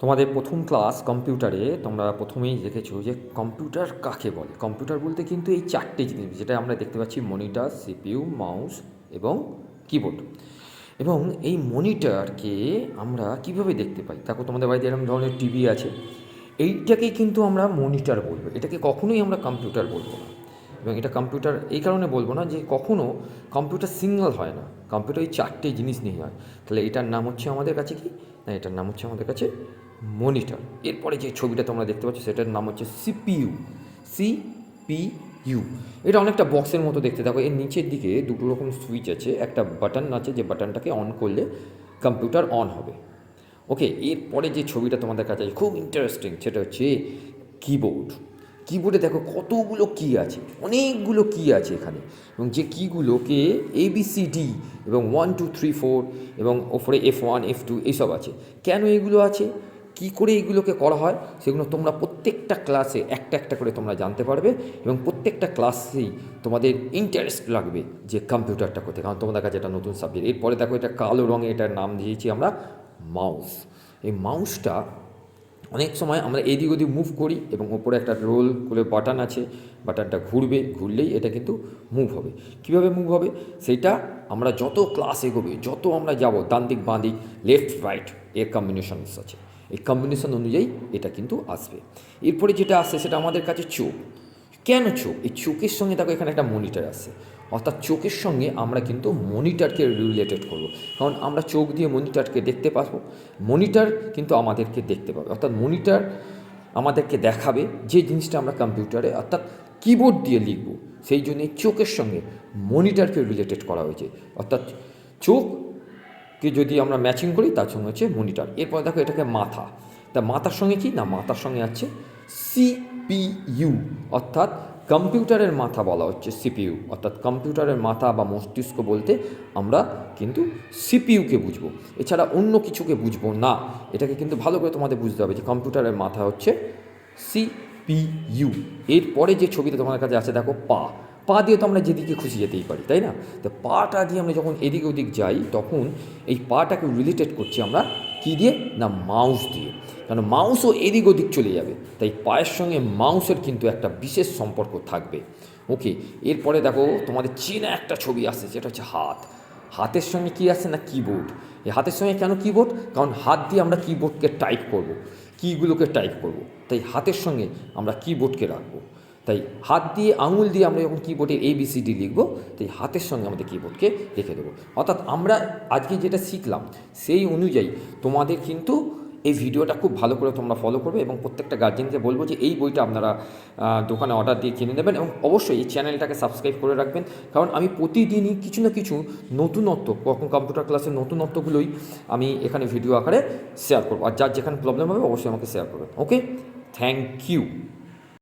তোমাদের প্রথম ক্লাস কম্পিউটারে তোমরা প্রথমেই দেখেছো যে কম্পিউটার কাকে বলে। কম্পিউটার বলতে কিন্তু এই চারটে জিনিস যেটা আমরা দেখতে পাচ্ছি: মনিটর, সিপিইউ, মাউস এবং কিবোর্ড। এবং এই মনিটরকে আমরা কিভাবে দেখতে পাই? দেখো, তোমাদের বাড়িতে এরকম ধরনের টিভি আছে, এইটাকেই কিন্তু আমরা মনিটর বলবো, এটাকে কখনোই আমরা কম্পিউটার বলবো না। এবং এটা কম্পিউটার এই কারণে বলবো না যে কখনো কম্পিউটার সিঙ্গেল হয় না, কম্পিউটার এই চারটে জিনিস নিয়ে হয়। তাহলে এটার নাম হচ্ছে আমাদের কাছে কি না, এটার নাম হচ্ছে আমাদের কাছে মনিটর। এরপরে যে ছবিটা তোমরা দেখতে পাচ্ছ সেটার নাম হচ্ছে সিপিইউ। সিপিইউ এটা অনেকটা বক্সের মতো দেখতে। থাকো, এর নিচের দিকে দুটো রকম সুইচ আছে, একটা বাটন আছে যে বাটনটাকে অন করলে কম্পিউটার অন হবে। ওকে, এরপরে যে ছবিটা তোমাদের কাছে খুব ইন্টারেস্টিং, সেটা হচ্ছে কিবোর্ড। কিবোর্ডে দেখো কতগুলো কি আছে, অনেকগুলো কি আছে এখানে। এবং যে কিগুলোকে ABCD এবং 1 2 3 4 এবং ওপরে F1 F2 এইসব আছে। কেন এগুলো আছে, কি করে এগুলোকে করা হয়, সেগুলো তোমরা প্রত্যেকটা ক্লাসে একটা একটা করে তোমরা জানতে পারবে। এবং প্রত্যেকটা ক্লাসেই তোমাদের ইন্টারেস্ট লাগবে যে কম্পিউটারটা কোথায়, কারণ তোমাদের কাছে এটা নতুন সাবজেক্ট। এরপরে দেখো, এটা কালো রঙে, এটার নাম দিয়েছি আমরা মাউস। এই মাউসটা অনেক সময় আমরা এদিক ওদিক মুভ করি এবং ওপরে একটা রোল করে বাটন আছে, বাটনটা ঘুরবে, ঘুরলেই এটা কিন্তু মুভ হবে। কীভাবে মুভ হবে সেটা আমরা যত ক্লাস এগোবে, যত আমরা যাব, ডান দিক বাঁ দিক, লেফট রাইট, এর কম্বিনেশনস আছে, এই কম্বিনেশন অনুযায়ী এটা কিন্তু আসবে। এরপরে যেটা আসছে সেটা আমাদের কাছে চোখ। কেন চোখ? এই চোখের সঙ্গে দেখো এখানে একটা মনিটর আসছে, অর্থাৎ চোখের সঙ্গে আমরা কিন্তু মনিটরকে রিলেটেড করব, কারণ আমরা চোখ দিয়ে মনিটরকে দেখতে পাবো, মনিটর কিন্তু আমাদেরকে দেখতে পাবে, অর্থাৎ মনিটর আমাদেরকে দেখাবে যে জিনিসটা আমরা কম্পিউটারে অর্থাৎ কিবোর্ড দিয়ে লিখব। সেই জন্যে চোখের সঙ্গে মনিটরকে রিলেটেড করা হয়েছে, অর্থাৎ চোখকে যদি আমরা ম্যাচিং করি তার সঙ্গে হচ্ছে মনিটর। এরপর দেখো এটাকে মাথা, তা মাথার সঙ্গে কি না, মাথার সঙ্গে আছে সিপিইউ, অর্থাৎ কম্পিউটারের মাথা বলা হচ্ছে সিপিইউ, অর্থাৎ কম্পিউটারের মাথা বা মস্তিষ্ক বলতে আমরা কিন্তু সিপিইউকে বুঝবো, এছাড়া অন্য কিছুকে বুঝবো না। এটাকে কিন্তু ভালো করে তোমাদের বুঝতে হবে যে কম্পিউটারের মাথা হচ্ছে সিপিইউ। এরপরে যে ছবিটা তোমাদের কাছে আছে দেখো, পা। পা দিয়ে তো আমরা যেদিকে খুশি যেতেই পারি, তাই না? তো পাটা দিয়ে আমরা যখন এদিক ওদিক যাই, তখন এই পাটাকে রিলেটেড করছি আমরা কী দিয়ে না, মাউস দিয়ে, কারণ মাউসও এদিক ওদিক চলে যাবে, তাই পায়ের সঙ্গে মাউসের কিন্তু একটা বিশেষ সম্পর্ক থাকবে। ওকে, এরপরে দেখো তোমাদের চেনা একটা ছবি আসছে, সেটা হচ্ছে হাত। হাতের সঙ্গে কী আসছে না, কিবোর্ড। এই হাতের সঙ্গে কেন কিবোর্ড? কারণ হাত দিয়ে আমরা কিবোর্ডকে টাইপ করব, কীগুলোকে টাইপ করব, তাই হাতের সঙ্গে আমরা কিবোর্ডকে রাখবো। তাই হাত দিয়ে, আঙুল দিয়ে আমরা যখন কিবোর্ডে ABCD লিখব, তাই হাতের সঙ্গে আমাদের কিবোর্ডকে রেখে দেবো। অর্থাৎ আমরা আজকে যেটা শিখলাম সেই অনুযায়ী তোমাদের কিন্তু এই ভিডিওটা খুব ভালো করে তোমরা ফলো করবে, এবং প্রত্যেকটা গার্জেনকে বলবো যে এই বইটা আপনারা দোকানে অর্ডার দিয়ে কিনে নেবেন, এবং অবশ্যই এই চ্যানেলটাকে সাবস্ক্রাইব করে রাখবেন, কারণ আমি প্রতিদিনই কিছু না কিছু নতুনত্ব, কম্পিউটার ক্লাসের নতুনত্বগুলোই আমি এখানে ভিডিও আকারে শেয়ার করবো। আর যার যেখানে প্রবলেম হবে অবশ্যই আমাকে শেয়ার করবেন। ওকে, থ্যাংক ইউ।